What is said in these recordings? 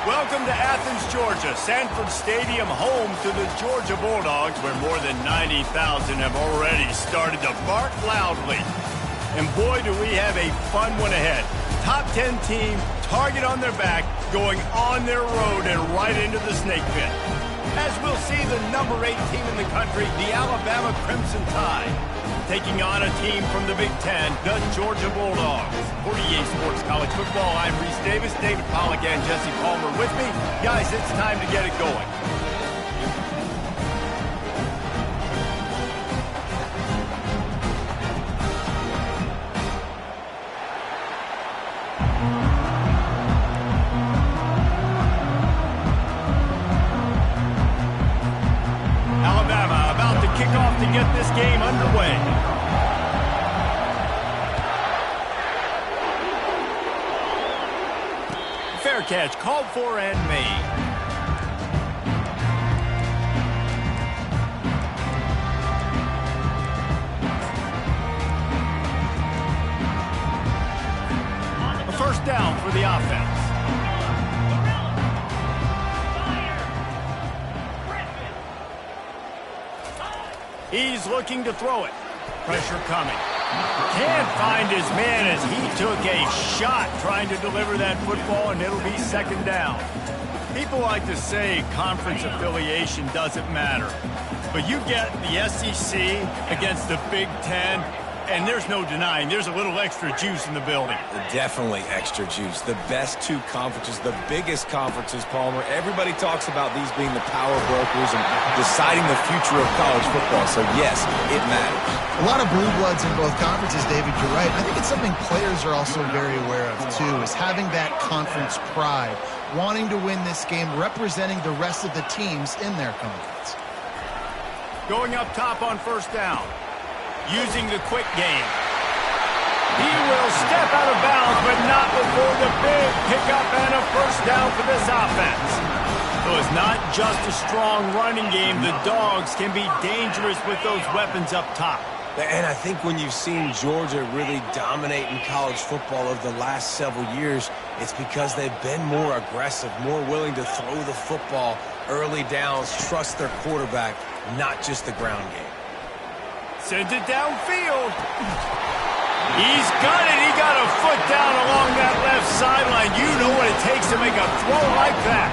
Welcome to Athens, Georgia, Sanford Stadium, home to the Georgia Bulldogs, where more than 90,000 have already started to bark loudly. And boy, do we have a fun one ahead. Top 10 team, target on their back, going on their road and right into the snake pit. As we'll see the number 8 team in the country, the Alabama Crimson Tide, taking on a team from the Big Ten, the Georgia Bulldogs. For EA Sports College Football, I'm Reese Davis, David Pollack, and Jesse Palmer with me. Guys, it's time to get it going. Alabama about to kick off to get this game underway. Fair catch, called for and made. A first down for the offense. He's looking to throw it. Pressure coming. Can't find his man as he took a shot trying to deliver that football, and it'll be second down. People like to say conference affiliation doesn't matter. But you get the SEC against the Big Ten, and there's no denying there's a little extra juice in the building. Definitely extra juice. The best 2 conferences, the biggest conferences, Palmer. Everybody talks about these being the power brokers and deciding the future of college football. So, yes, it matters. A lot of blue bloods in both conferences, David. You're right. I think it's something players are also very aware of, too, is having that conference pride, wanting to win this game, representing the rest of the teams in their conference. Going up top on first down. Using the quick game. He will step out of bounds, but not before the big pickup and a first down for this offense. So it's not just a strong running game. The Dogs can be dangerous with those weapons up top. And I think when you've seen Georgia really dominate in college football over the last several years, it's because they've been more aggressive, more willing to throw the football early downs, trust their quarterback, not just the ground game. Sends it downfield. He's got it. He got a foot down along that left sideline. You know what it takes to make a throw like that.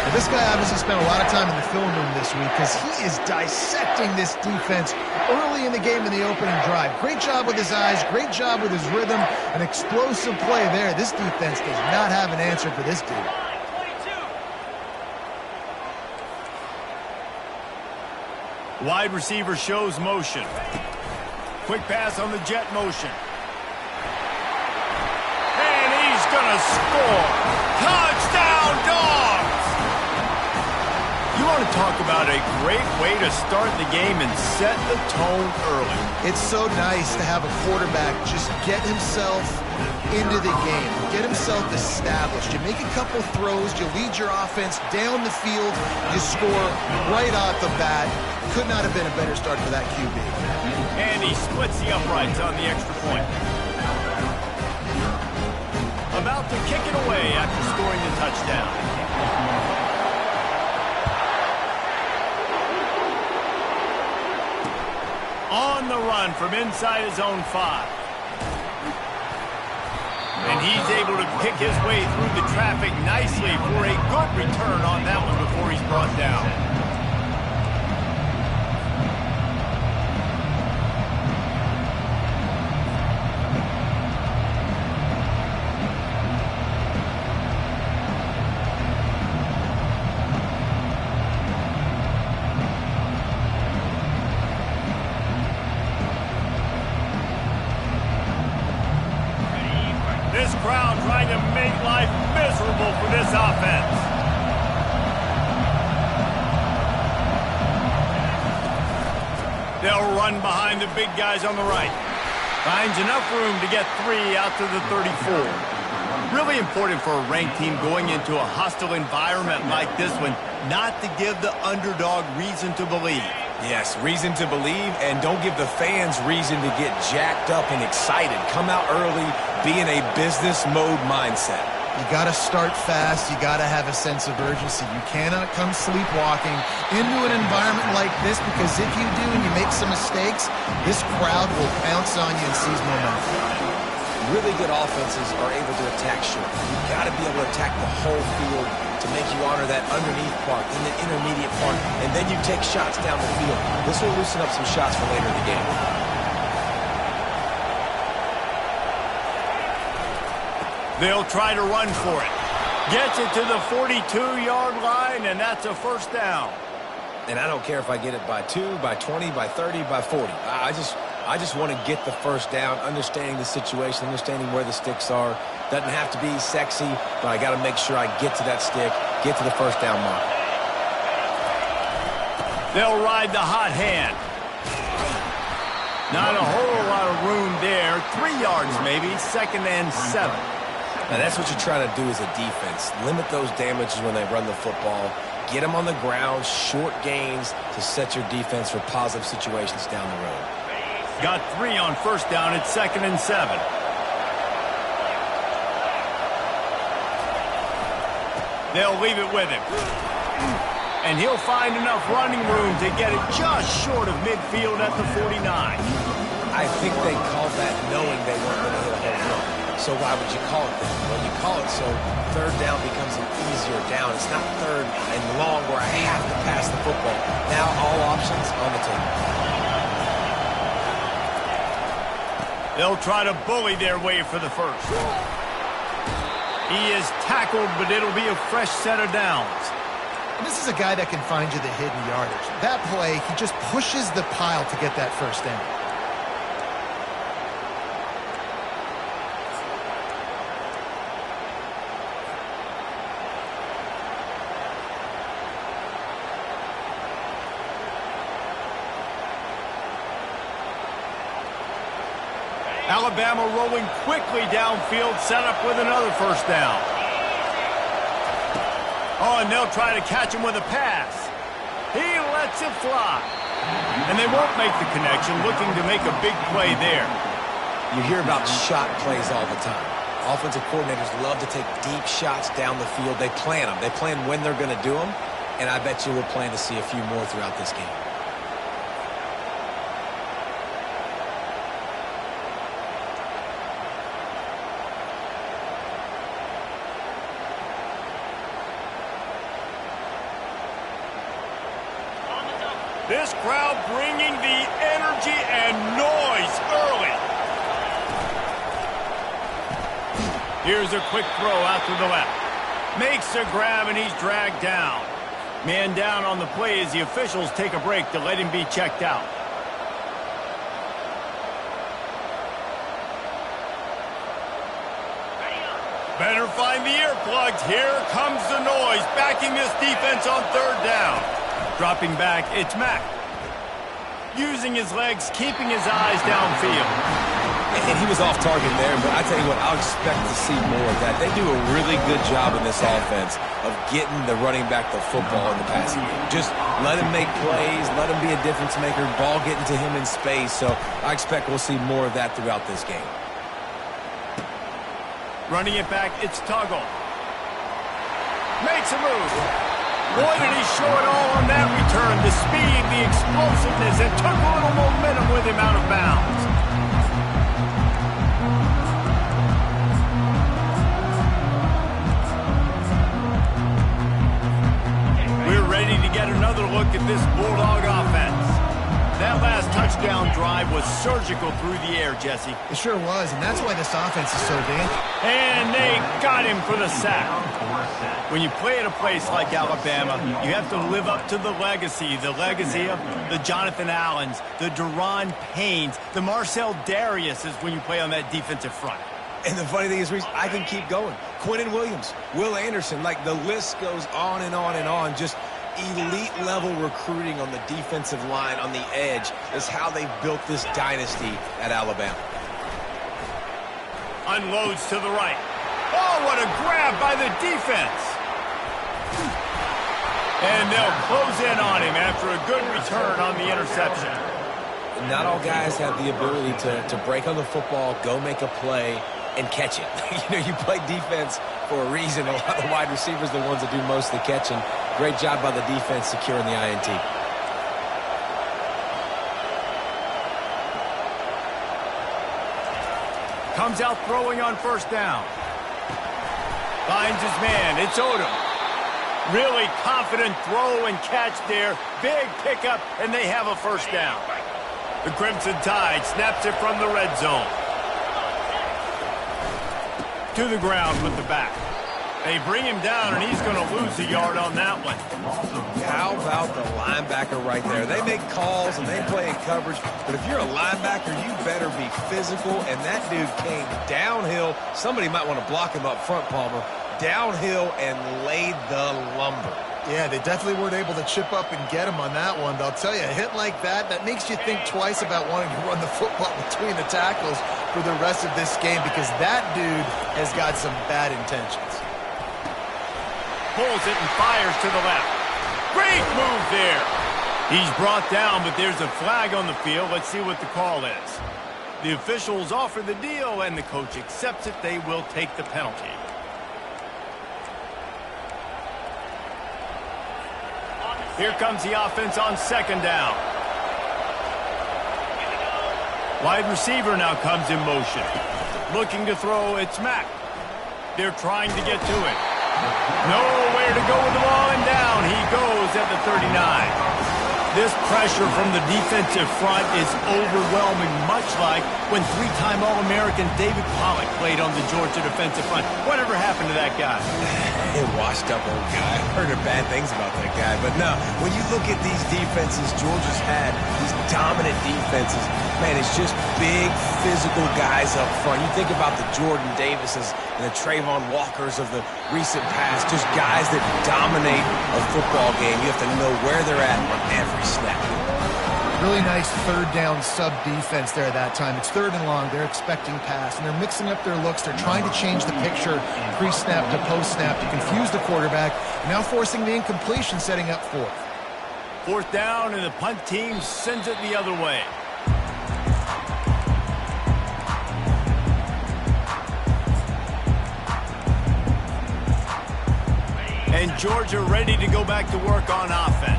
Well, this guy obviously spent a lot of time in the film room this week because he is dissecting this defense early in the game in the opening drive. Great job with his eyes, great job with his rhythm, an explosive play there. This defense does not have an answer for this dude. Wide receiver shows motion. Quick pass on the jet motion. And he's going to score. Touchdown, Dogs! You want to talk about a great way to start the game and set the tone early. It's so nice to have a quarterback just get himself into the game, get himself established. You make a couple throws, you lead your offense down the field, you score right off the bat. Could not have been a better start for that QB. And he splits the uprights on the extra point. About to kick it away after scoring the touchdown. On the run from inside his own 5. And he's able to pick his way through the traffic nicely for a good return on that one before he's brought down. This crowd trying to make life miserable for this offense. They'll run behind the big guys on the right. Finds enough room to get 3 out to the 34. Really important for a ranked team going into a hostile environment like this one, not to give the underdog reason to believe. Yes, reason to believe, and don't give the fans reason to get jacked up and excited. Come out early, be in a business mode mindset. You got to start fast. You got to have a sense of urgency. You cannot come sleepwalking into an environment like this, because if you do and you make some mistakes, this crowd will pounce on you and seize momentum. Really good offenses are able to attack short. You've got to be able to attack the whole field to make you honor that underneath part, then the intermediate part, and then you take shots down the field. This will loosen up some shots for later in the game. They'll try to run for it. Gets it to the 42-yard line, and that's a first down. And I don't care if I get it by 2, by 20, by 30, by 40. I just want to get the first down, understanding the situation, understanding where the sticks are. Doesn't have to be sexy, but I got to make sure I get to that stick, get to the first down mark. They'll ride the hot hand. Not a whole lot of room there. 3 yards maybe, 2nd and 7. Now that's what you try to do as a defense. Limit those damages when they run the football. Get them on the ground, short gains to set your defense for positive situations down the road. Got 3 on first down at 2nd and 7. They'll leave it with him. And he'll find enough running room to get it just short of midfield at the 49. I think they called that knowing they weren't going to hit a home run. So why would you call it that? Well, you call it so third down becomes an easier down. It's not third and long where I have to pass the football. Now all options on the table. They'll try to bully their way for the first. He is tackled, but it'll be a fresh set of downs. And this is a guy that can find you the hidden yardage. That play, he just pushes the pile to get that first down. Alabama rolling quickly downfield, set up with another first down. Oh, and they'll try to catch him with a pass. He lets it fly. And they won't make the connection, looking to make a big play there. You hear about shot plays all the time. Offensive coordinators love to take deep shots down the field. They plan them. They plan when they're going to do them. And I bet you we'll plan to see a few more throughout this game. This crowd bringing the energy and noise early. Here's a quick throw out to the left. Makes a grab, and he's dragged down. Man down on the play as the officials take a break to let him be checked out. Better find the earplugs. Here comes the noise, backing this defense on third down. Dropping back, it's Mack. Using his legs, keeping his eyes downfield. And he was off target there, but I tell you what, I'll expect to see more of that. They do a really good job in this offense of getting the running back the football in the passing game. Just let him make plays, let him be a difference maker, ball getting to him in space. So I expect we'll see more of that throughout this game. Running it back, it's Tuggle. Makes a move. Boy, did he show it all on that return. The speed, the explosiveness, and took a little momentum with him out of bounds. We're ready to get another look at this Bulldog offense. That last touchdown drive was surgical through the air, Jesse. It sure was, and that's why this offense is so dangerous. And they got him for the sack. When you play at a place like Alabama, you have to live up to the legacy of the Jonathan Allens, the Daron Paynes, the Marcel Dariuses when you play on that defensive front. And the funny thing is, Reese, I can keep going. Quinnen Williams, Will Anderson, like the list goes on and on and on. Just elite-level recruiting on the defensive line, on the edge, is how they built this dynasty at Alabama. Unloads to the right. Oh, what a grab by the defense. And they'll close in on him after a good return on the interception. Not all guys have the ability to break on the football, go make a play, and catch it. You play defense for a reason. A lot of the wide receivers are the ones that do most of the catching. Great job by the defense securing the INT. Comes out throwing on first down. Finds his man. It's Odom. Really confident throw and catch there. Big pickup, and they have a first down. The Crimson Tide snaps it from the red zone. To the ground with the back. They bring him down, and he's going to lose a yard on that one. How about the linebacker right there? They make calls and they play in coverage, but if you're a linebacker, you better be physical, and that dude came downhill. Somebody might want to block him up front, Palmer. Downhill and laid the lumber. Yeah, they definitely weren't able to chip up and get him on that one. But I'll tell you, a hit like that makes you think twice about wanting to run the football between the tackles for the rest of this game, because that dude has got some bad intentions. Pulls it and fires to the left. Great move there. He's brought down, but there's a flag on the field. Let's see what the call is. The officials offer the deal, and the coach accepts it. They will take the penalty. Here comes the offense on second down. Wide receiver now comes in motion. Looking to throw, it's Mack. They're trying to get to it. Nowhere to go with the ball, and down he goes at the 39. This pressure from the defensive front is overwhelming, much like when three-time All-American David Pollock played on the Georgia defensive front. Whatever happened to that guy? A washed-up old guy. I've heard bad things about that guy. But no, when you look at these defenses Georgia's had, these dominant defenses, man, it's just big, physical guys up front. You think about the Jordan Davises and the Trayvon Walkers of the recent past, just guys that dominate a football game. You have to know where they're at on every snap. Really nice third down sub defense there that time. It's third and long. They're expecting pass, and they're mixing up their looks. They're trying to change the picture pre-snap to post-snap to confuse the quarterback. Now forcing the incompletion, setting up fourth. Fourth down, and the punt team sends it the other way. And Georgia ready to go back to work on offense.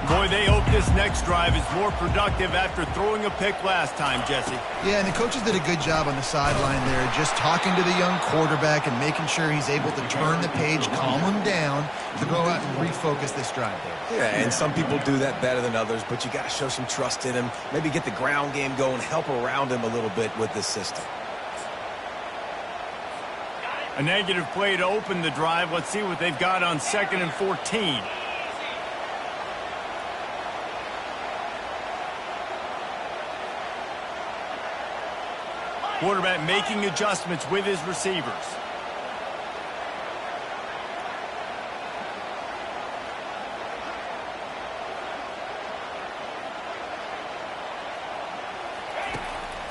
Boy, they hope this next drive is more productive after throwing a pick last time, Jesse. Yeah, and the coaches did a good job on the sideline there, just talking to the young quarterback and making sure he's able to turn the page, calm him down, to go out and refocus this drive there. Yeah, and some people do that better than others, but you got to show some trust in him, maybe get the ground game going, help around him a little bit with this system. A negative play to open the drive. Let's see what they've got on 2nd and 14. Quarterback making adjustments with his receivers.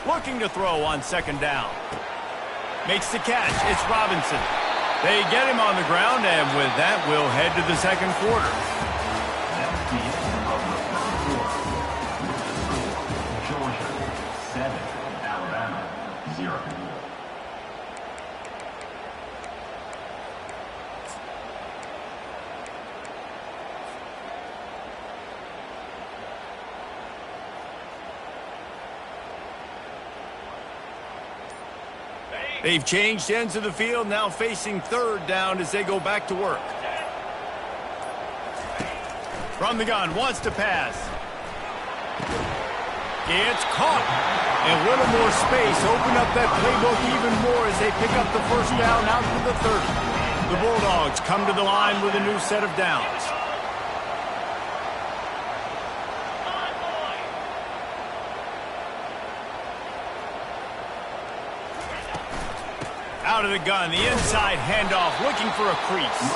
Looking to throw on 2nd down. Makes the catch. It's Robinson. They get him on the ground, and with that, we'll head to the second quarter. Georgia 7, Alabama 0. They've changed ends of the field, now facing 3rd down as they go back to work. From the gun, wants to pass. It's caught. And a little more space. Open up that playbook even more as they pick up the first down out to the 30. The Bulldogs come to the line with a new set of downs. Out of the gun, the inside handoff, looking for a crease.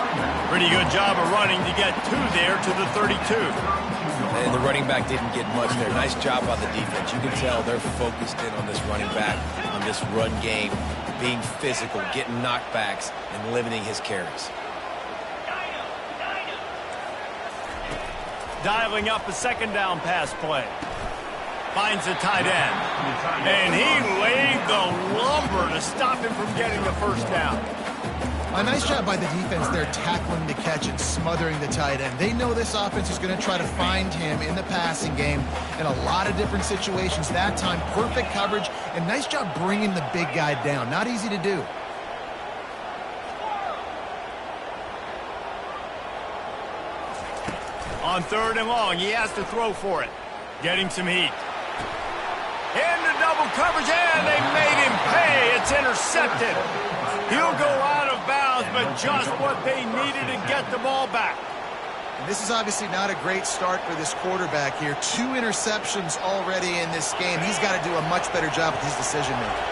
Pretty good job of running to get 2 there to the 32. And the running back didn't get much there. Nice job by the defense. You can tell they're focused in on this running back, on this run game, being physical, getting knockbacks, and limiting his carries. Dialing up a 2nd down pass play. Finds the tight end. And he laid the lumber to stop him from getting the first down. A nice job by the defense there, tackling the catch and smothering the tight end. They know this offense is going to try to find him in the passing game in a lot of different situations. That time, perfect coverage, and nice job bringing the big guy down. Not easy to do. On 3rd and long, he has to throw for it. Getting some heat. Into double coverage, and they made him pay. It's intercepted. He'll go out of bounds, but just what they needed to get the ball back. And this is obviously not a great start for this quarterback here. 2 interceptions already in this game. He's got to do a much better job with his decision-making.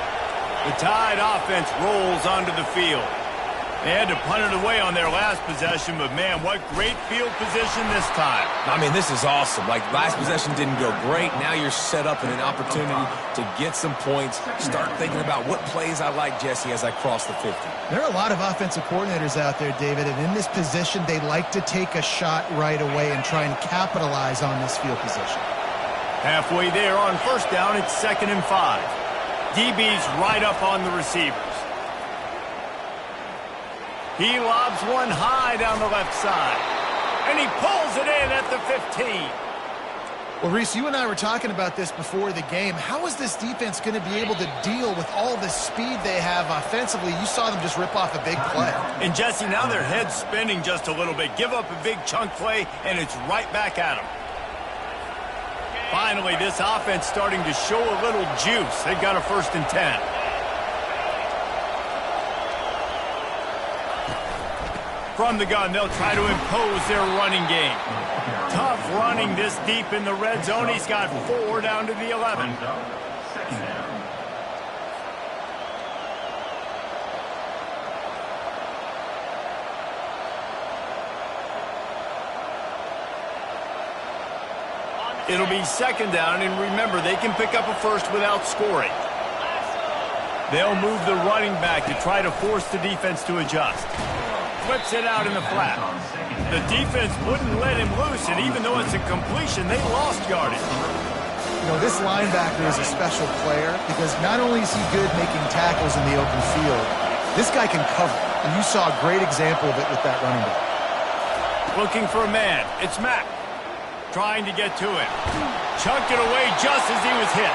The Tide offense rolls onto the field. They had to punt it away on their last possession, but man, what great field position this time. I mean, this is awesome. Like, last possession didn't go great. Now you're set up in an opportunity to get some points. Start thinking about what plays I like, Jesse, as I cross the 50. There are a lot of offensive coordinators out there, David, and in this position, they like to take a shot right away and try and capitalize on this field position. Halfway there on 1st down, it's 2nd and 5. DB's right up on the receivers. He lobs one high down the left side. And he pulls it in at the 15. Well, Reese, you and I were talking about this before the game. How is this defense going to be able to deal with all the speed they have offensively? You saw them just rip off a big play. And, Jesse, now their head's spinning just a little bit. Give up a big chunk play, and it's right back at them. Finally, this offense starting to show a little juice. They've got a 1st and 10. From the gun, they'll try to impose their running game. Tough running this deep in the red zone. He's got 4 down to the 11. It'll be 2nd down, and remember, they can pick up a first without scoring. They'll move the running back to try to force the defense to adjust. Flips it out in the flat. The defense wouldn't let him loose, and even though it's a completion, they lost yardage. You know, this linebacker is a special player because not only is he good making tackles in the open field, this guy can cover. And you saw a great example of it with that running back. Looking for a man. It's Mack. Trying to get to him. Chucked it away just as he was hit.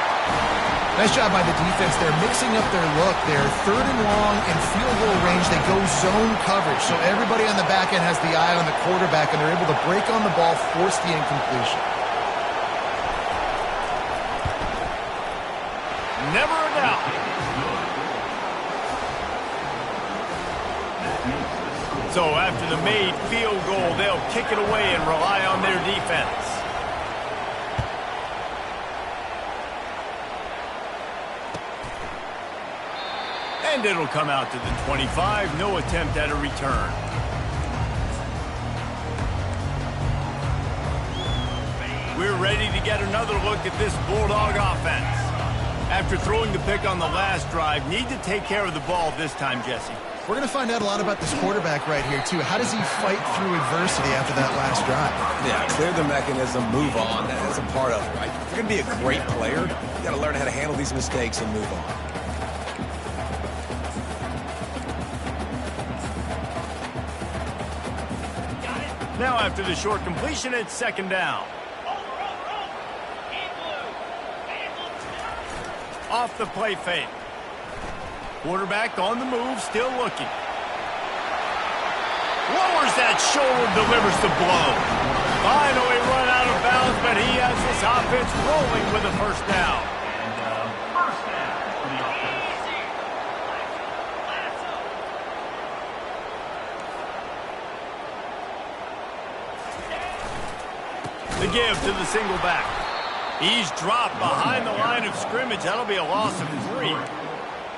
Nice job by the defense. They're mixing up their look. They're 3rd and long in field goal range. They go zone coverage. So everybody on the back end has the eye on the quarterback, and they're able to break on the ball, force the incompletion. Never a doubt. So after the made field goal, they'll kick it away and rely on their defense. And it'll come out to the 25. No attempt at a return. We're ready to get another look at this Bulldog offense. After throwing the pick on the last drive, need to take care of the ball this time, Jesse. We're going to find out a lot about this quarterback right here, too. How does he fight through adversity after that last drive? Yeah, clear the mechanism, move on. That's a part of it, right? If you're going to be a great player, you got to learn how to handle these mistakes and move on. Now after the short completion, it's 2nd down. Off the play fake. Quarterback on the move, still looking. Lowers that shoulder, delivers the blow. Finally run out of bounds, but he has this offense rolling with a 1st down. The give to the single back. He's dropped behind the line of scrimmage. That'll be a loss of 3.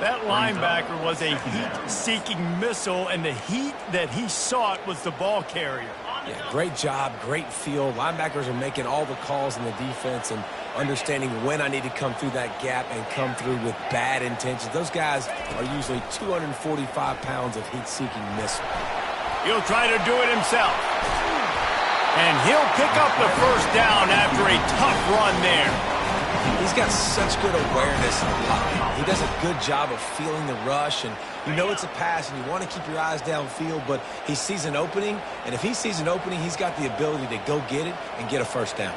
That linebacker was a heat-seeking missile, and the heat that he sought was the ball carrier. Yeah, great job, great feel. Linebackers are making all the calls in the defense and understanding when I need to come through that gap and come through with bad intentions. Those guys are usually 245 pounds of heat-seeking missile. He'll try to do it himself. And he'll pick up the 1st down after a tough run there. He's got such good awareness in the pocket. He does a good job of feeling the rush, and you know it's a pass, and you want to keep your eyes downfield, but he sees an opening, and if he sees an opening, he's got the ability to go get it and get a first down.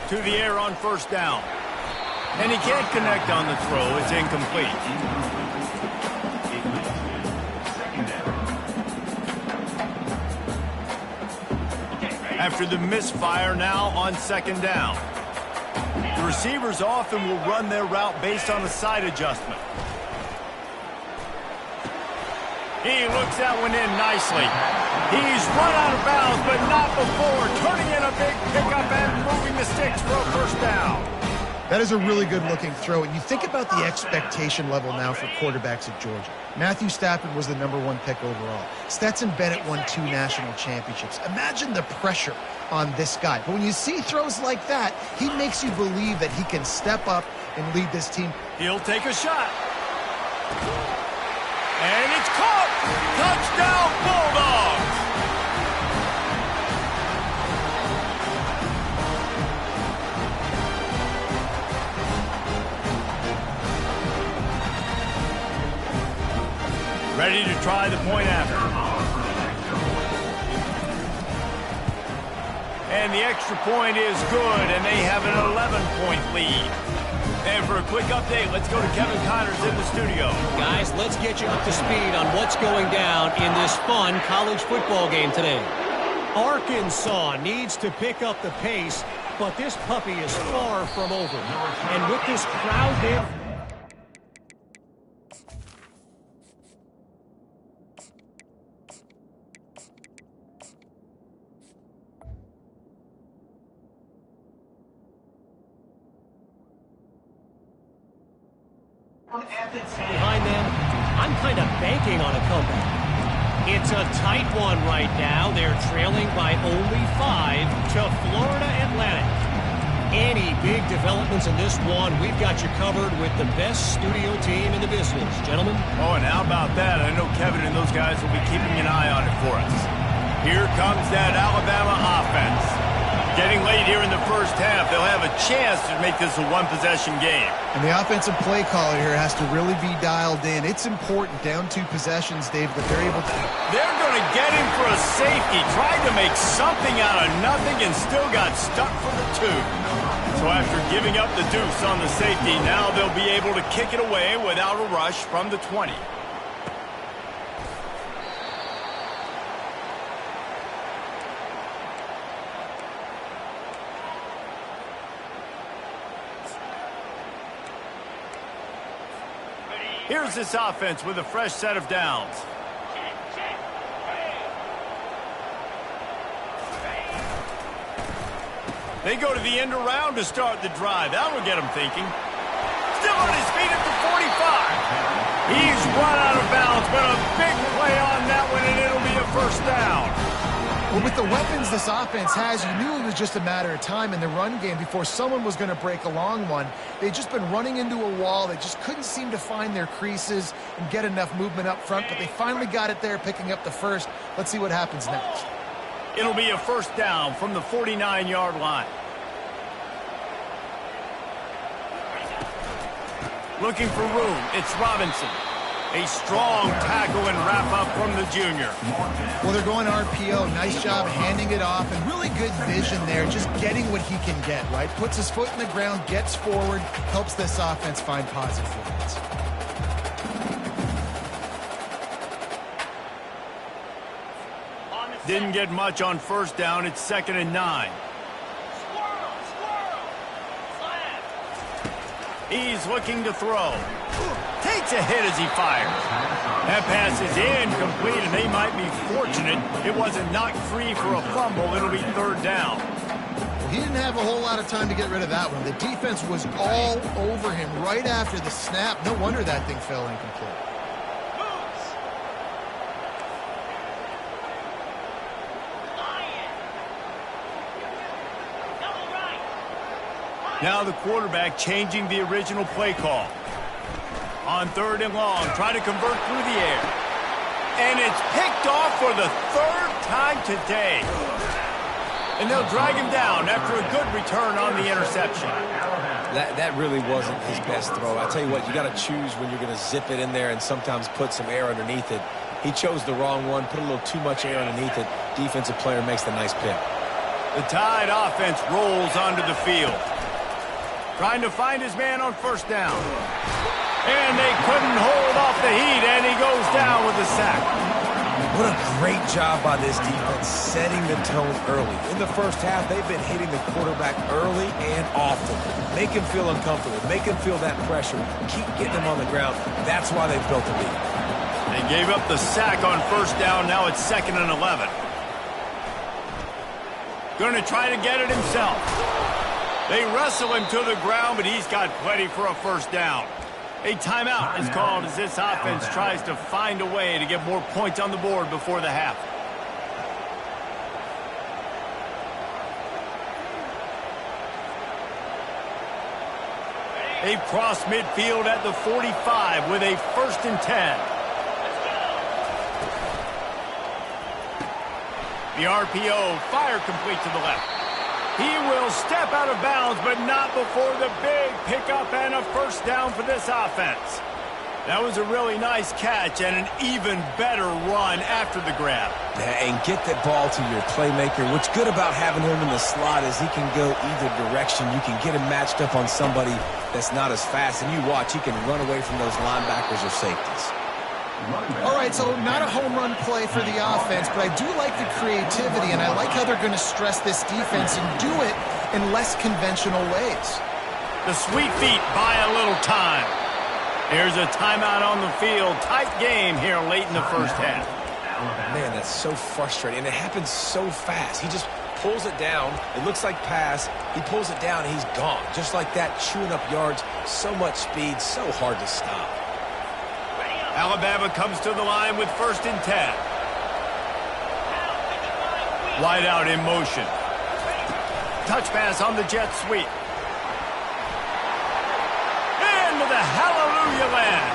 To the air on first down. And he can't connect on the throw. It's incomplete. After the misfire, now on second down. The receivers often will run their route based on a side adjustment. He looks that one in nicely. He's run out of bounds, but not before. Turning in a big pickup and moving the sticks for a first down. That is a really good-looking throw, and you think about the expectation level now for quarterbacks at Georgia. Matthew Stafford was the #1 pick overall. Stetson Bennett won 2 national championships. Imagine the pressure on this guy. But when you see throws like that, he makes you believe that he can step up and lead this team. He'll take a shot. And it's caught! Touchdown, Bulldogs! Ready to try the point after. And the extra point is good, and they have an 11-point lead. And for a quick update, let's go to Kevin Connors in the studio. Guys, let's get you up to speed on what's going down in this fun college football game today. Arkansas needs to pick up the pace, but this puppy is far from over. And with this crowd there... behind them, I'm kind of banking on a comeback. It's a tight one right now. They're trailing by only 5 to Florida Atlantic. Any big developments in this one, we've got you covered with the best studio team in the business, gentlemen. Oh, and how about that? I know Kevin and those guys will be keeping an eye on it for us. Here comes that Alabama offense. Getting late here in the first half, they'll have a chance to make this a one-possession game. And the offensive play caller here has to really be dialed in. It's important, down 2 possessions, Dave, that they're able to... They're going to get him for a safety. Tried to make something out of nothing and still got stuck for the 2. So after giving up the deuce on the safety, now they'll be able to kick it away without a rush from the 20. Here's this offense with a fresh set of downs. They go to the end around to start the drive. That will get them thinking. Still on his feet at the 45. He's run out of bounds, but a big play on that one, and it'll be a first down. Well, with the weapons this offense has, you knew it was just a matter of time in the run game before someone was going to break a long one. They'd just been running into a wall. They just couldn't seem to find their creases and get enough movement up front, but they finally got it there, picking up the first. Let's see what happens next. It'll be a first down from the 49-yard line. Looking for room, it's Robinson. A strong tackle and wrap-up from the junior. Well, they're going RPO. Nice job handing it off, and really good vision there, just getting what he can get, right? Puts his foot in the ground, gets forward, helps this offense find positive points. Didn't get much on first down. It's 2nd and 9. He's looking to throw. Takes a hit as he fires. That pass is incomplete, and they might be fortunate it wasn't knocked free for a fumble. It'll be 3rd down. Well, he didn't have a whole lot of time to get rid of that one. The defense was all over him right after the snap. No wonder that thing fell incomplete. Now the quarterback changing the original play call. On 3rd and long, try to convert through the air. And it's picked off for the 3rd time today. And they'll drag him down after a good return on the interception. That really wasn't his best throw. I tell you what, you got to choose when you're going to zip it in there and sometimes put some air underneath it. He chose the wrong one, put a little too much air underneath it. Defensive player makes the nice pick. The Tide offense rolls onto the field. Trying to find his man on first down. And they couldn't hold off the heat, and he goes down with a sack. What a great job by this defense setting the tone early. In the first half, they've been hitting the quarterback early and often. Make him feel uncomfortable. Make him feel that pressure. Keep getting him on the ground. That's why they've built the lead. They gave up the sack on first down. Now it's 2nd and 11. Going to try to get it himself. They wrestle him to the ground, but he's got plenty for a first down. A timeout is called as this offense tries to find a way to get more points on the board before the half. They've crossed midfield at the 45 with a 1st and 10. The RPO, fire complete to the left. He will step out of bounds, but not before the big pickup and a first down for this offense. That was a really nice catch and an even better run after the grab. Yeah, and get that ball to your playmaker. What's good about having him in the slot is he can go either direction. You can get him matched up on somebody that's not as fast, and you watch, he can run away from those linebackers or safeties. All right, so not a home run play for the offense, but I do like the creativity, and I like how they're going to stress this defense and do it in less conventional ways. The sweet feet buy a little time. There's a timeout on the field. Tight game here late in the first half. Man, that's so frustrating, and it happens so fast. He just pulls it down. It looks like pass. He pulls it down, and he's gone. Just like that, chewing up yards. So much speed, so hard to stop. Alabama comes to the line with 1st and 10. Wide out in motion. Touch pass on the jet sweep. Into the hallelujah land.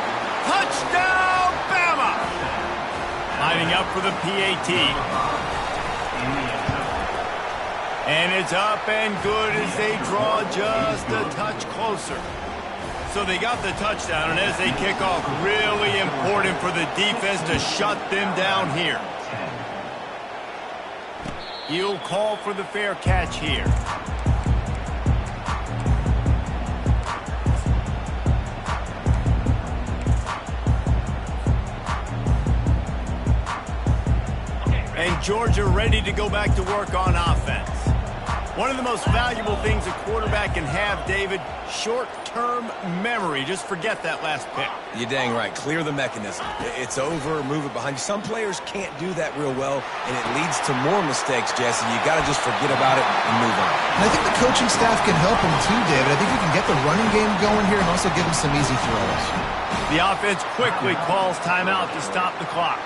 Touchdown, Bama! Lining up for the PAT. And it's up and good as they draw just a touch closer. So they got the touchdown, and as they kick off, really important for the defense to shut them down here. He'll call for the fair catch here. And Georgia ready to go back to work on offense. One of the most valuable things a quarterback can have, David, short-term memory. Just forget that last pick. You're dang right. Clear the mechanism. It's over, move it behind you. Some players can't do that real well, and it leads to more mistakes, Jesse. You got to just forget about it and move on. And I think the coaching staff can help him too, David. I think you can get the running game going here and also give him some easy throws. The offense quickly calls timeout to stop the clock.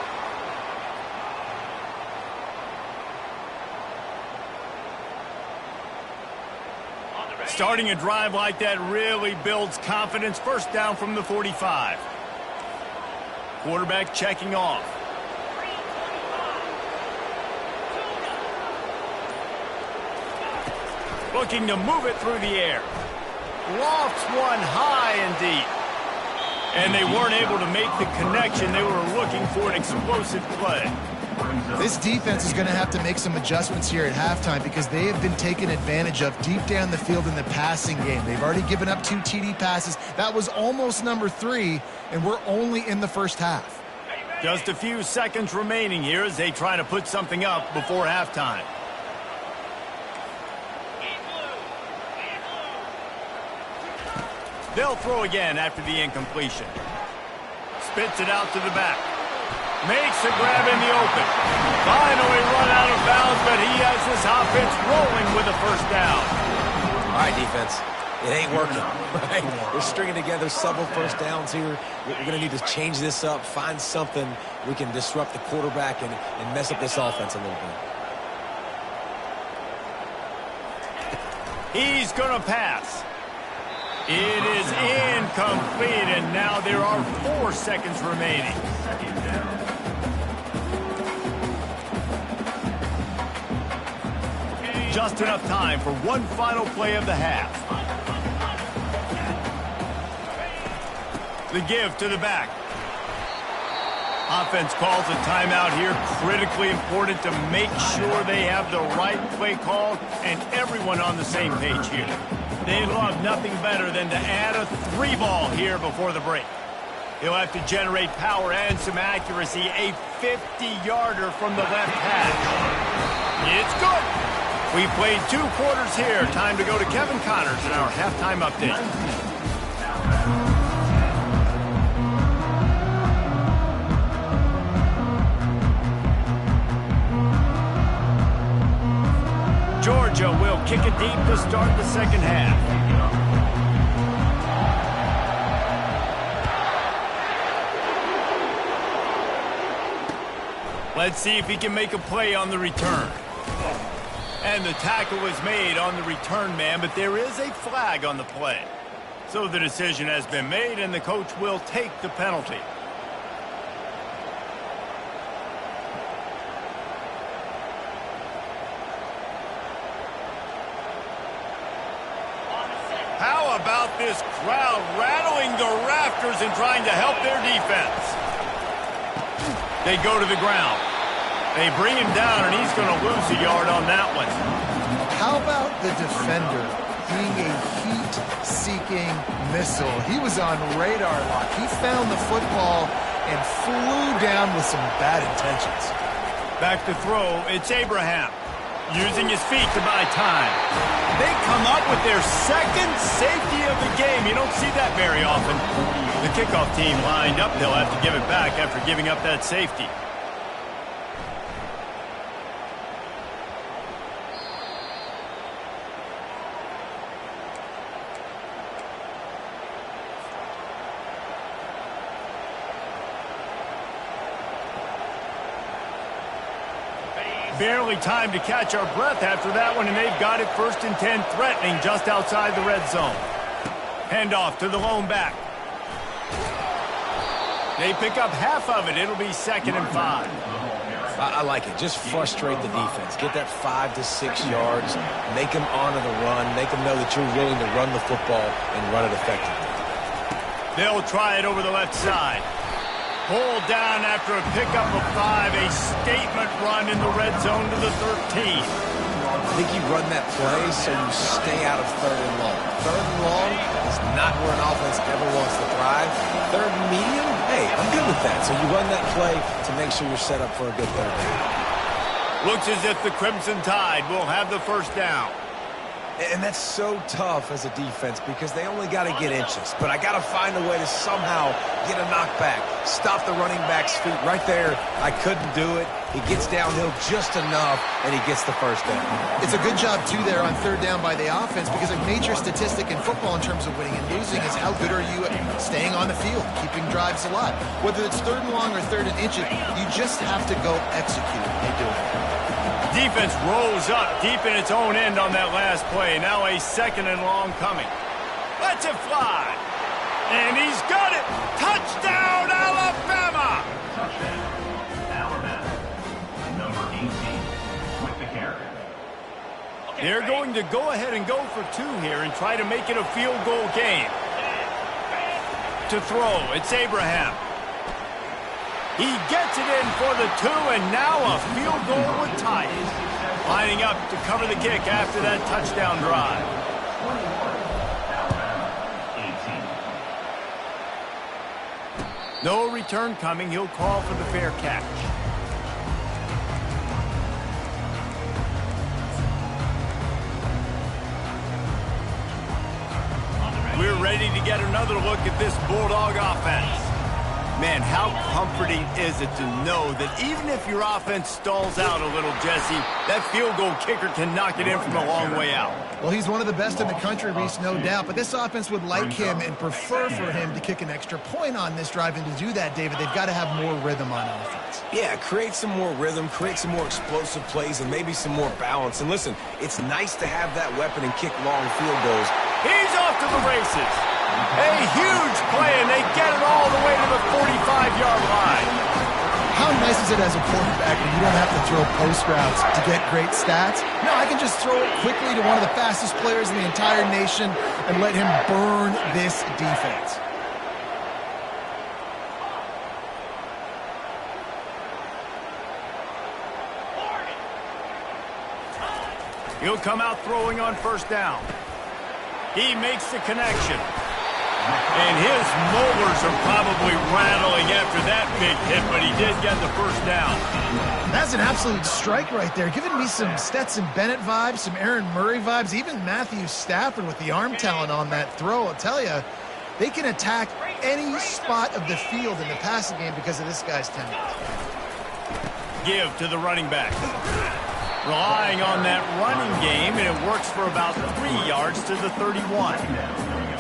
Starting a drive like that really builds confidence. First down from the 45. Quarterback checking off. Looking to move it through the air. Lofts one high and deep. And they weren't able to make the connection. They were looking for an explosive play. This defense is going to have to make some adjustments here at halftime because they have been taken advantage of deep down the field in the passing game. They've already given up 2 TD passes. That was almost number 3, and we're only in the first half. Just a few seconds remaining here as they try to put something up before halftime. They'll throw again after the incompletion. Spits it out to the back. Makes a grab in the open. Finally run out of bounds, but he has this offense rolling with a first down. All right, defense. It ain't working, right? We're stringing together several first downs here. We're going to need to change this up, find something we can disrupt the quarterback and mess up this offense a little bit. He's going to pass. It is incomplete, and now there are 4 seconds remaining. just enough time for one final play of the half. The give to the back. Offense calls a timeout here. Critically important to make sure they have the right play call and everyone on the same page here. They love nothing better than to add a 3-ball here before the break. He'll have to generate power and some accuracy. A 50-yarder from the left hash. It's good. We've played 2 quarters here. Time to go to Kevin Connors in our halftime update. Georgia will kick it deep to start the second half. Let's see if he can make a play on the return. And the tackle was made on the return man, but there is a flag on the play. So the decision has been made, and the coach will take the penalty. How about this crowd rattling the rafters and trying to help their defense? They go to the ground. They bring him down, and he's going to lose a yard on that one. How about the defender being a heat-seeking missile? He was on radar lock. He found the football and flew down with some bad intentions. Back to throw, it's Abraham. Using his feet to buy time. They come up with their second safety of the game. You don't see that very often. The kickoff team lined up. They'll have to give it back after giving up that safety. Barely time to catch our breath after that one, and they've got it 1st and 10, threatening just outside the red zone. Handoff to the lone back. They pick up half of it. It'll be 2nd and 5. I like it. Just frustrate the defense. Get that 5 to 6 yards. Make them honor the run. Make them know that you're willing to run the football and run it effectively. They'll try it over the left side. Pulled down after a pickup of 5. A statement run in the red zone to the 13. I think you run that play so you stay out of 3rd and long. 3rd and long is not where an offense ever wants to thrive. 3rd and medium, hey, I'm good with that. So you run that play to make sure you're set up for a good 3rd down. Looks as if the Crimson Tide will have the first down. And that's so tough as a defense because they only got to get inches. But I got to find a way to somehow get a knockback, stop the running back's feet. Right there, I couldn't do it. He gets downhill just enough, and he gets the first down. It's a good job, too, there on 3rd down by the offense because a major statistic in football in terms of winning and losing is how good are you at staying on the field, keeping drives alive. Whether it's 3rd and long or 3rd and inches, you just have to go execute. They do it. Defense rolls up deep in its own end on that last play. Now a 2nd and long coming. Lets it fly. And he's got it. Touchdown, Alabama! Touchdown, Alabama. Number 18 with the carry. They're going to go ahead and go for 2 here and try to make it a field goal game. To throw, it's Abraham. He gets it in for the 2, and now a field goal would tie it. Lining up to cover the kick after that touchdown drive. 21, Alabama, 18. No return coming. He'll call for the fair catch. We're ready to get another look at this Bulldog offense. Man, how comforting is it to know that even if your offense stalls out a little, Jesse, that field goal kicker can knock it in from a long way out. Well, he's one of the best in the country, Reese, no doubt. But this offense would like him and prefer for him to kick an extra point on this drive. And to do that, David, they've got to have more rhythm on offense. Yeah, create some more rhythm, create some more explosive plays, and maybe some more balance. And listen, it's nice to have that weapon and kick long field goals. He's off to the races. A huge play, and they get it all the way to the 45-yard line. How nice is it as a quarterback when you don't have to throw post routes to get great stats? No, I can just throw it quickly to one of the fastest players in the entire nation and let him burn this defense. He'll come out throwing on first down. He makes the connection. And his molars are probably rattling after that big hit, but he did get the first down. That's an absolute strike right there. Giving me some Stetson Bennett vibes, some Aaron Murray vibes, even Matthew Stafford with the arm talent on that throw. I'll tell you, they can attack any spot of the field in the passing game because of this guy's talent. Give to the running back. Relying on that running game, and it works for about 3 yards to the 31.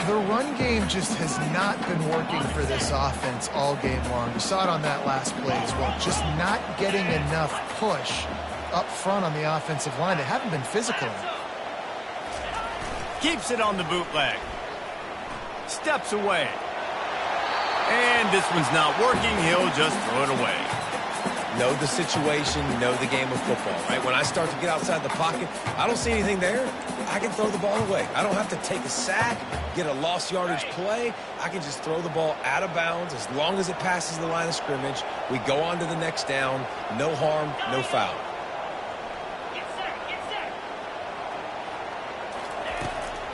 The run game just has not been working for this offense all game long. You saw it on that last play as well. Just not getting enough push up front on the offensive line. They haven't been physical enough. Keeps it on the bootleg. Steps away. And this one's not working. He'll just throw it away. Know the situation, know the game of football, right? When I start to get outside the pocket, I don't see anything there. I can throw the ball away. I don't have to take a sack, get a lost yardage play. I can just throw the ball out of bounds as long as it passes the line of scrimmage. We go on to the next down. No harm, no foul.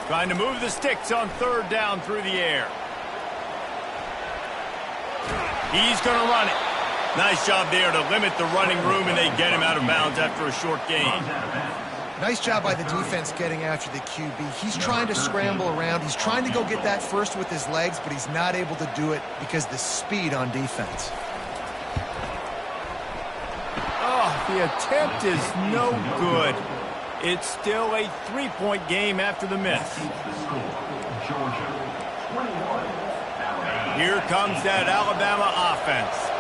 Trying to move the sticks on third down through the air. He's going to run it. Nice job there to limit the running room, and they get him out of bounds after a short gain. Nice job by the defense getting after the QB. He's trying to scramble around. He's trying to go get that first with his legs, but he's not able to do it because of the speed on defense. Oh, the attempt is no good. It's still a 3-point game after the miss. Here comes that Alabama offense.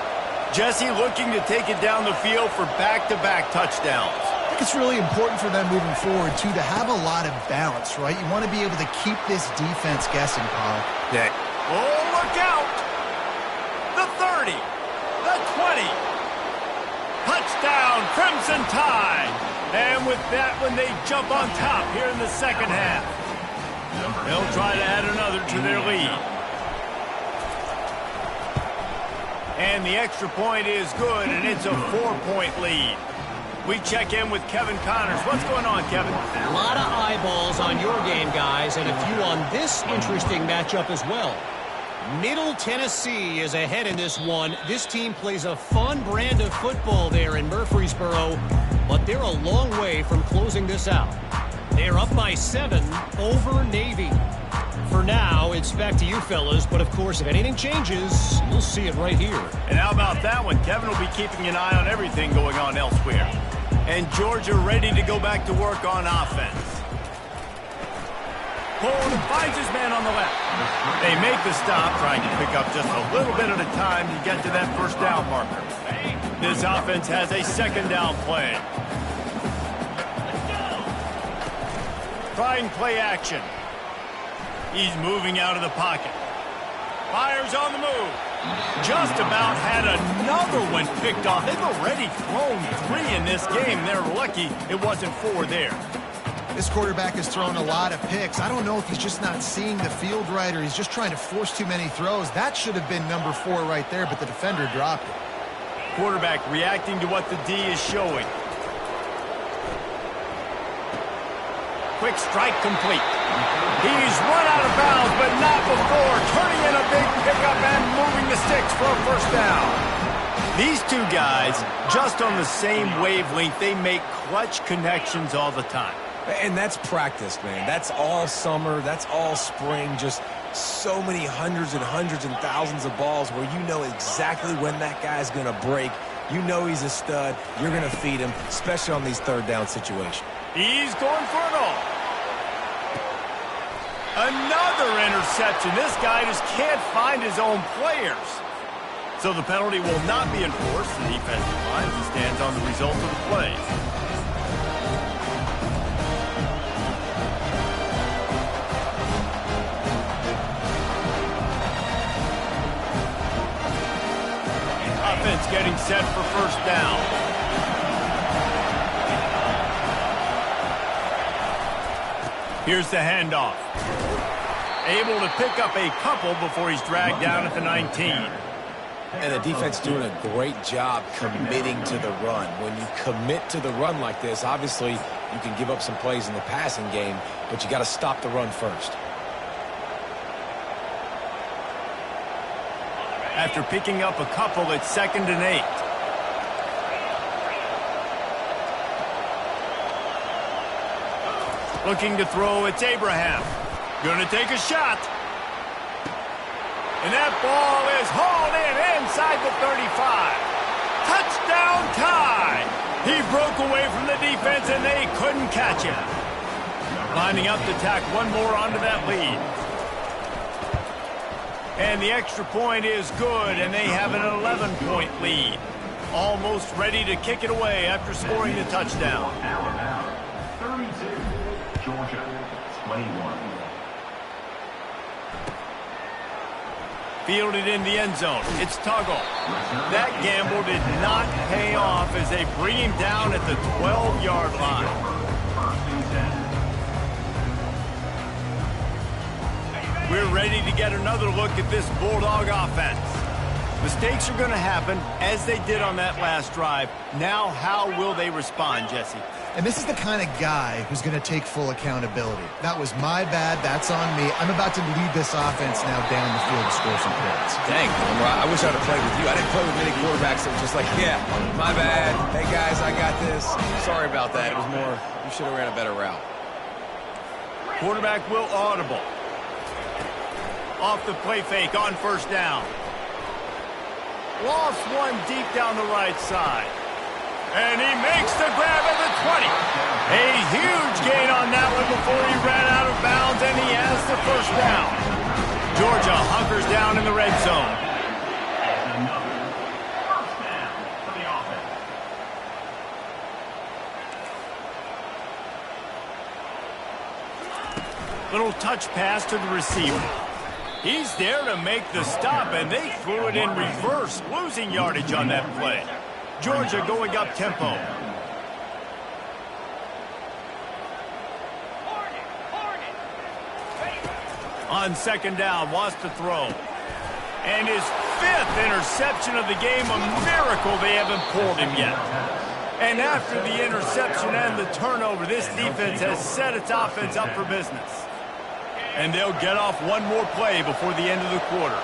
Jesse looking to take it down the field for back-to-back touchdowns. I think it's really important for them moving forward, too, to have a lot of balance, right? You want to be able to keep this defense guessing, Paul. Yeah. Oh, look out! The 30, the 20. Touchdown, Crimson Tide. And with that one, they jump on top here in the second half. They'll try to add another to their lead. And the extra point is good, and it's a 4-point lead. We check in with Kevin Connors. What's going on, Kevin? A lot of eyeballs on your game, guys, and a few on this interesting matchup as well. Middle Tennessee is ahead in this one. This team plays a fun brand of football there in Murfreesboro, but they're a long way from closing this out. They're up by 7 over Navy. For now, it's back to you fellas, but of course, if anything changes, you'll see it right here. And how about that one? Kevin will be keeping an eye on everything going on elsewhere. And Georgia ready to go back to work on offense. Cole finds his man on the left. They make the stop, trying to pick up just a little bit at a time to get to that first down marker. This offense has a second down play. Trying play action. He's moving out of the pocket. Fires on the move. Just about had another one picked off. They've already thrown 3 in this game. They're lucky it wasn't 4 there. This quarterback has thrown a lot of picks. I don't know if he's just not seeing the field right or he's just trying to force too many throws. That should have been number 4 right there, but the defender dropped it. Quarterback reacting to what the D is showing. Quick strike complete. He's run out of bounds, but not before turning in a big pickup and moving the sticks for a first down. These two guys, just on the same wavelength, they make clutch connections all the time. And that's practice, man. That's all summer. That's all spring. Just so many hundreds and thousands of balls where you know exactly when that guy's going to break. You know he's a stud. You're going to feed him, especially on these third down situations. He's going for it all. Another interception. This guy just can't find his own players. So the penalty will not be enforced. The defensive line stands on the result of the play. Offense getting set for first down. Here's the handoff. Able to pick up a couple before he's dragged down at the 19. And the defense doing a great job committing to the run. When you commit to the run like this, obviously you can give up some plays in the passing game, but you got to stop the run first. After picking up a couple, it's 2nd and 8. Looking to throw, it's Abraham. Gonna take a shot. And that ball is hauled in inside the 35. Touchdown Tide! He broke away from the defense and they couldn't catch him. Lining up to tack one more onto that lead. And the extra point is good, and they have an 11-point lead. Almost ready to kick it away after scoring the touchdown. Alabama, 32. Georgia, 21. Fielded in the end zone. It's Tuggle. That gamble did not pay off as they bring him down at the 12-yard line. We're ready to get another look at this Bulldog offense. Mistakes are going to happen, as they did on that last drive. Now, how will they respond, Jesse? And this is the kind of guy who's going to take full accountability. That was my bad. That's on me. I'm about to lead this offense now down the field to score some points. Dang, I wish I'd have played with you. I didn't play with many quarterbacks that were just like, yeah, my bad. Hey, guys, I got this. Sorry about that. It was more, you should have ran a better route. Quarterback will audible. Off the play fake on first down. Lost one deep down the right side. And he makes the grab at the 20. A huge gain on that one before he ran out of bounds, and he has the first down. Georgia hunkers down in the red zone. Another first down for the offense. Little touch pass to the receiver. He's there to make the stop, and they threw it in reverse, losing yardage on that play. Georgia going up tempo. On second down, wants to throw. And his 5th interception of the game, a miracle they haven't pulled him yet. And after the interception and the turnover, this defense has set its offense up for business. And they'll get off one more play before the end of the quarter.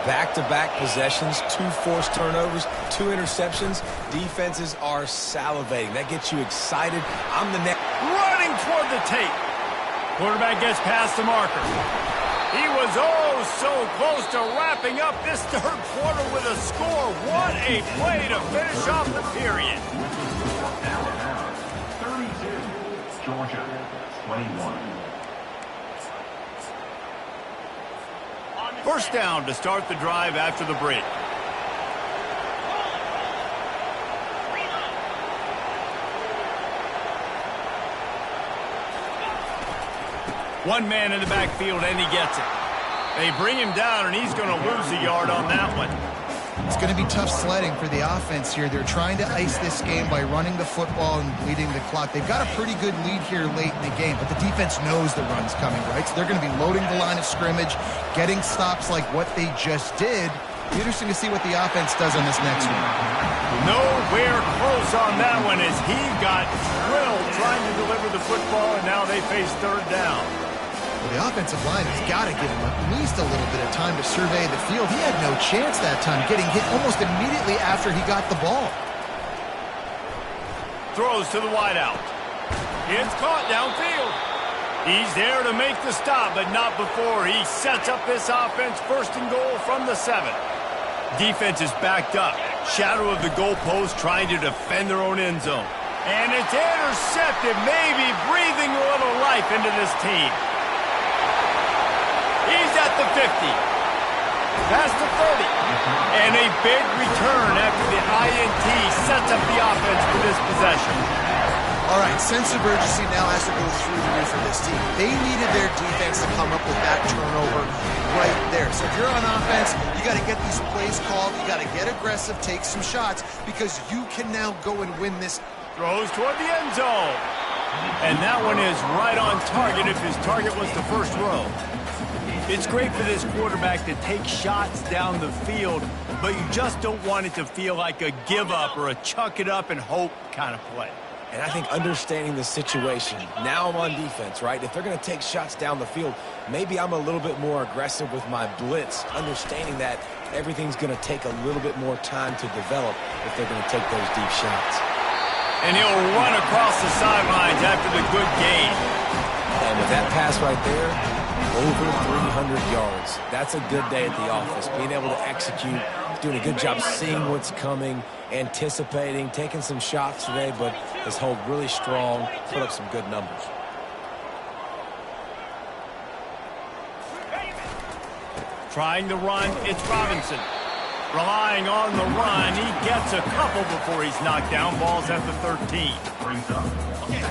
Back-to-back possessions, 2 forced turnovers, 2 interceptions. Defenses are salivating. That gets you excited. I'm the next. Running toward the tape. Quarterback gets past the marker. He was oh so close to wrapping up this third quarter with a score. What a play to finish off the period. Alabama, 32. Georgia, 21. First down to start the drive after the break. One man in the backfield, and he gets it. They bring him down, and he's going to lose a yard on that one. It's going to be tough sledding for the offense here. They're trying to ice this game by running the football and bleeding the clock. They've got a pretty good lead here late in the game, but the defense knows the run's coming, right? So they're going to be loading the line of scrimmage, getting stops like what they just did. Be interesting to see what the offense does on this next one. Nowhere close on that one as he got drilled trying to deliver the football, and now they face third down. Well, the offensive line has got to give him at least a little bit of time to survey the field. He had no chance that time, getting hit almost immediately after he got the ball. Throws to the wideout. It's caught downfield. He's there to make the stop, but not before he sets up this offense. First and goal from the 7. Defense is backed up. Shadow of the goalpost trying to defend their own end zone. And it's intercepted, maybe breathing a little life into this team. He's at the 50. Past the 30. And a big return after the INT sets up the offense for this possession. All right, sense of urgency now has to go through the roof for this team. They needed their defense to come up with that turnover right there. So if you're on offense, you got to get these plays called. You got to get aggressive, take some shots, because you can now go and win this. Throws toward the end zone. And that one is right on target if his target was the first row. It's great for this quarterback to take shots down the field, but you just don't want it to feel like a give up or a chuck it up and hope kind of play. And I think understanding the situation, now I'm on defense, right? If they're going to take shots down the field, maybe I'm a little bit more aggressive with my blitz, understanding that everything's going to take a little bit more time to develop if they're going to take those deep shots. And he'll run across the sidelines after the good gain. And with that pass right there, over 300 yards. That's a good day at the office. Being able to execute, doing a good job seeing what's coming, anticipating, taking some shots today, but his hold really strong, put up some good numbers. Trying to run, it's Robinson. Relying on the run, he gets a couple before he's knocked down. Ball's at the 13.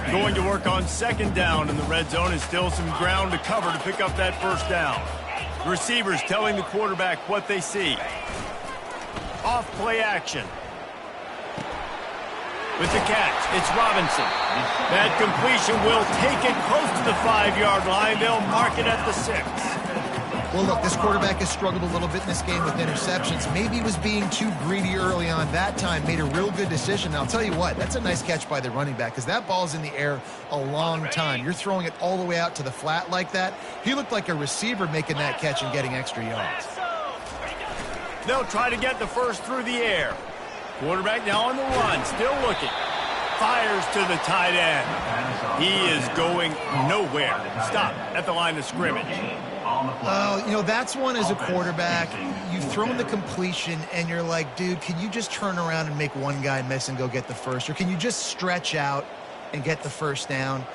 Going to work on second down in the red zone, is still some ground to cover to pick up that first down. The receivers telling the quarterback what they see. Off play action. With the catch, it's Robinson. That completion will take it close to the 5-yard line. They'll mark it at the 6. Well, look, this quarterback has struggled a little bit in this game with interceptions. Maybe he was being too greedy early on. That time made a real good decision. And I'll tell you what, that's a nice catch by the running back, because that ball's in the air a long time. You're throwing it all the way out to the flat like that. He looked like a receiver making that catch and getting extra yards. They'll try to get the first through the air. Quarterback now on the run, still looking. Fires to the tight end. He is going nowhere. Stop at the line of scrimmage. You know, that's one as a quarterback. You've thrown the completion, and you're like, dude, can you just turn around and make one guy miss and go get the first? Or can you just stretch out and get the first down?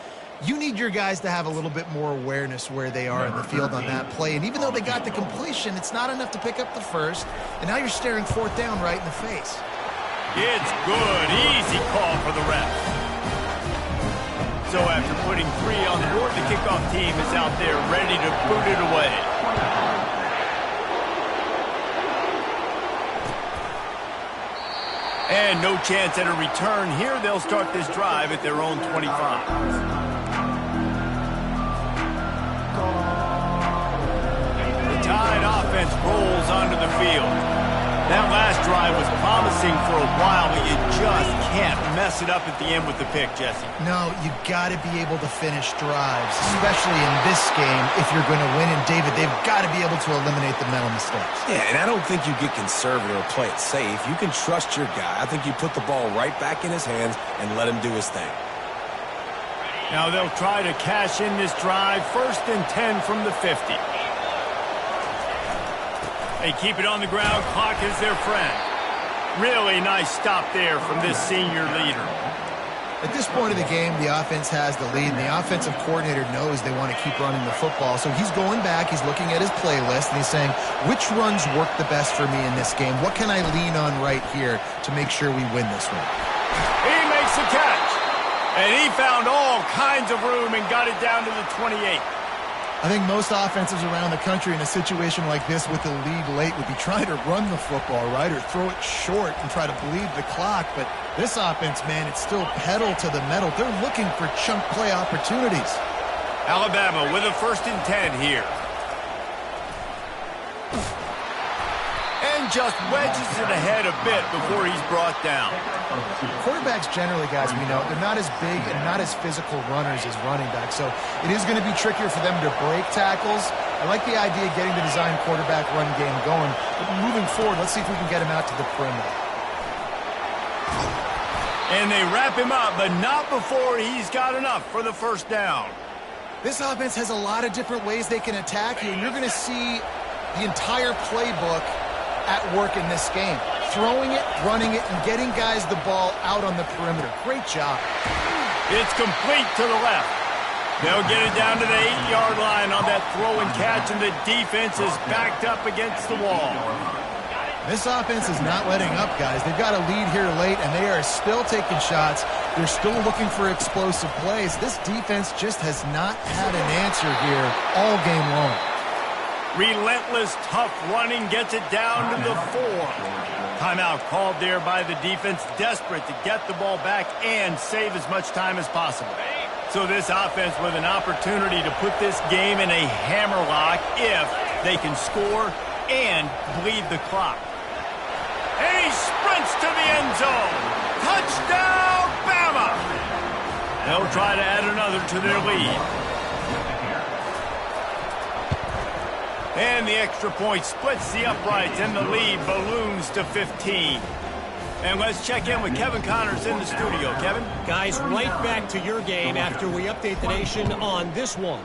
You need your guys to have a little bit more awareness where they are in the field on that play. And even though they got the completion, it's not enough to pick up the first. And now you're staring fourth down right in the face. It's good. Easy call for the ref. So after putting 3 on the board, the kickoff team is out there ready to boot it away. And no chance at a return here. They'll start this drive at their own 25. The Tide offense rolls onto the field. That last drive was promising for a while, but you just can't mess it up at the end with the pick, Jesse. No, you got to be able to finish drives, especially in this game if you're going to win. And, David, they've got to be able to eliminate the mental mistakes. Yeah, and I don't think you get conservative or play it safe. You can trust your guy. I think you put the ball right back in his hands and let him do his thing. Now they'll try to cash in this drive. 1st and 10 from the 50. They keep it on the ground. Clock is their friend. Really nice stop there from this senior leader. At this point of the game, the offense has the lead, and the offensive coordinator knows they want to keep running the football. So he's going back, he's looking at his playlist, and he's saying, which runs work the best for me in this game? What can I lean on right here to make sure we win this one? He makes the catch. And he found all kinds of room and got it down to the 28. I think most offenses around the country in a situation like this with the lead late would be trying to run the football, right, or throw it short and try to bleed the clock. But this offense, man, it's still pedal to the metal. They're looking for chunk play opportunities. Alabama with a 1st and 10 here. And just wedges it ahead a bit before he's brought down. Quarterbacks generally, guys, we know, they're not as big and not as physical runners as running backs. So it is going to be trickier for them to break tackles. I like the idea of getting the design quarterback run game going. But moving forward, let's see if we can get him out to the perimeter. And they wrap him up, but not before he's got enough for the first down. This offense has a lot of different ways they can attack you, and you're going to see the entire playbook at work in this game. Throwing it, running it, and getting guys the ball out on the perimeter. Great job. It's complete to the left. They'll get it down to the 8-yard line on that throw and catch, and the defense is backed up against the wall. This offense is not letting up, guys. They've got a lead here late, and they are still taking shots. They're still looking for explosive plays. This defense just has not had an answer here all game long. Relentless, tough running gets it down to the 4. Timeout called there by the defense, desperate to get the ball back and save as much time as possible. So this offense with an opportunity to put this game in a hammerlock if they can score and bleed the clock. And he sprints to the end zone. Touchdown, Bama! They'll try to add another to their lead. And the extra point splits the uprights, and the lead balloons to 15. And let's check in with Kevin Connors in the studio. Kevin? Guys, right back to your game after we update the nation on this one.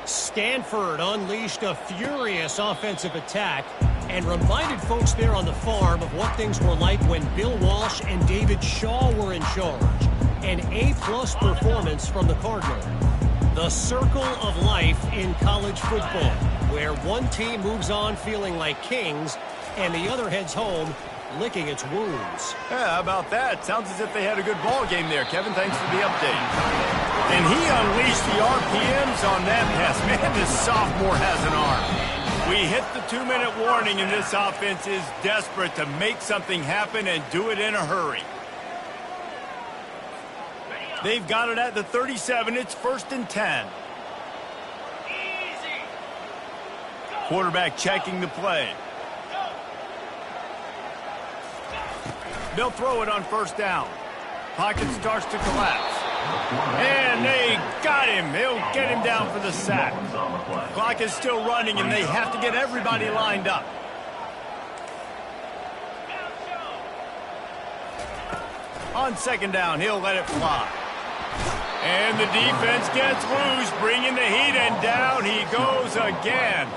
Stanford unleashed a furious offensive attack and reminded folks there on the farm of what things were like when Bill Walsh and David Shaw were in charge. An A-plus performance from the Cardinal. The circle of life in college football, where one team moves on feeling like kings and the other heads home licking its wounds. Yeah, how about that? Sounds as if they had a good ball game there. Kevin, thanks for the update. And he unleashed the RPMs on that pass. Man, this sophomore has an arm. We hit the 2-minute warning, and this offense is desperate to make something happen and do it in a hurry. They've got it at the 37. It's 1st and 10. Quarterback checking the play. They'll throw it on 1st down. Pocket starts to collapse. And they got him. They'll get him down for the sack. Clock is still running, and they have to get everybody lined up. On 2nd down, he'll let it fly. And the defense gets loose, bringing the heat, and down he goes again.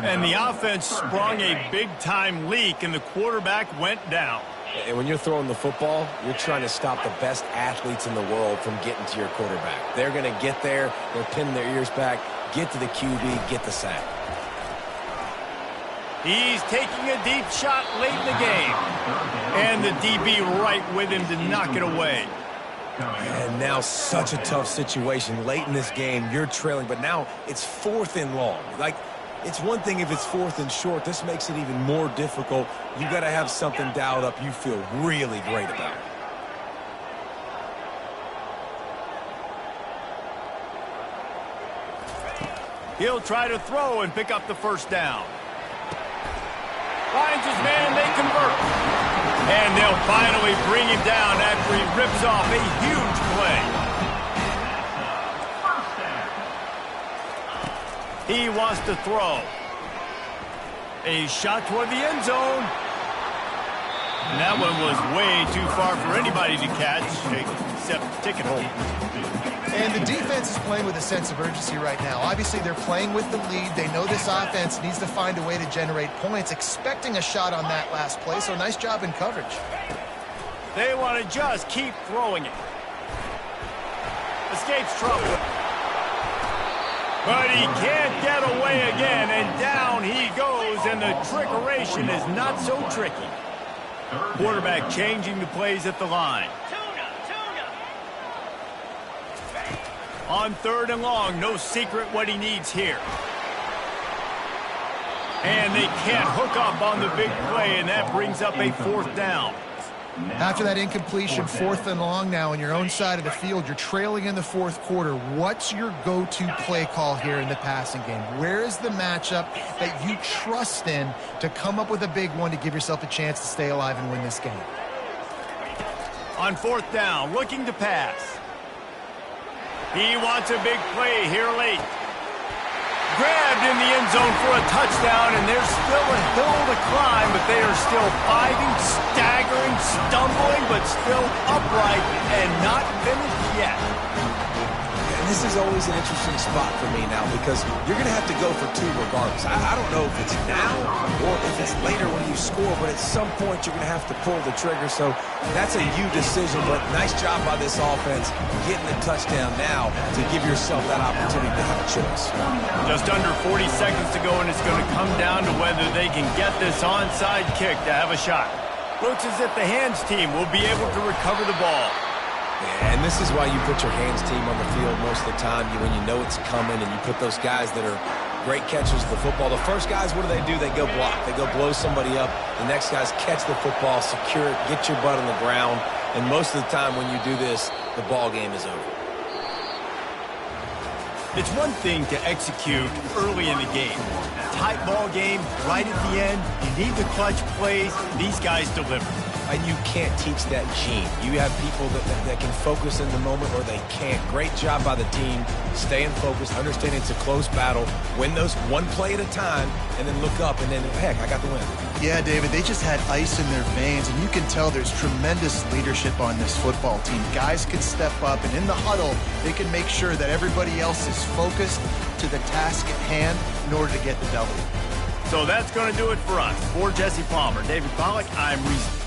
And the offense sprung a big-time leak, and the quarterback went down. And when you're throwing the football, you're trying to stop the best athletes in the world from getting to your quarterback. They're going to get there, they're pinning their ears back, get to the QB, get the sack. He's taking a deep shot late in the game. And the DB right with him to knock it away. And now such a tough situation. Late in this game, you're trailing, but now it's 4th and long. Like, it's one thing if it's 4th and short. This makes it even more difficult. You got to have something dialed up you feel really great about. He'll try to throw and pick up the 1st down. Finds his man, they convert. And they'll finally bring him down after he rips off a huge play. He wants to throw. A shot toward the end zone. And that one was way too far for anybody to catch, except ticket holder. And the defense is playing with a sense of urgency right now. Obviously, they're playing with the lead. They know this offense needs to find a way to generate points, expecting a shot on that last play, so nice job in coverage. They want to just keep throwing it. Escapes trouble. But he can't get away again, and down he goes, and the trickeration is not so tricky. Quarterback changing the plays at the line. On 3rd and long, no secret what he needs here. And they can't hook up on the big play, and that brings up a 4th down. After that incompletion, 4th and long now on your own side of the field, you're trailing in the 4th quarter. What's your go-to play call here in the passing game? Where is the matchup that you trust in to come up with a big one to give yourself a chance to stay alive and win this game? On 4th down, looking to pass. He wants a big play here late. Grabbed in the end zone for a touchdown, and there's still a hill to climb, but they are still fighting, staggering, stumbling, but still upright and not finished yet. And this is always an interesting spot for me now because you're going to have to go for two regardless. I don't know if it's now or if it's later when you score, but at some point you're going to have to pull the trigger. So that's a you decision, but nice job by this offense getting the touchdown now to give yourself that opportunity to have a choice. Just under 40 seconds to go, and it's going to come down to whether they can get this onside kick to have a shot. Looks as if the hands team will be able to recover the ball. Yeah, and this is why you put your hands team on the field most of the time when you know it's coming, and you put those guys that are great catchers of the football. The first guys, what do? They go block. They go blow somebody up. The next guys catch the football, secure it, get your butt on the ground, and most of the time when you do this, the ball game is over. It's one thing to execute early in the game. Tight ball game, right at the end. You need the clutch plays. These guys deliver. And you can't teach that gene. You have people that can focus in the moment or they can't. Great job by the team, staying focused, understanding it's a close battle, win those one play at a time, and then look up, and then, heck, I got the win. Yeah, David, they just had ice in their veins, and you can tell there's tremendous leadership on this football team. Guys can step up, and in the huddle, they can make sure that everybody else is focused to the task at hand in order to get the W. So that's going to do it for us. For Jesse Palmer, David Pollack, I'm Reese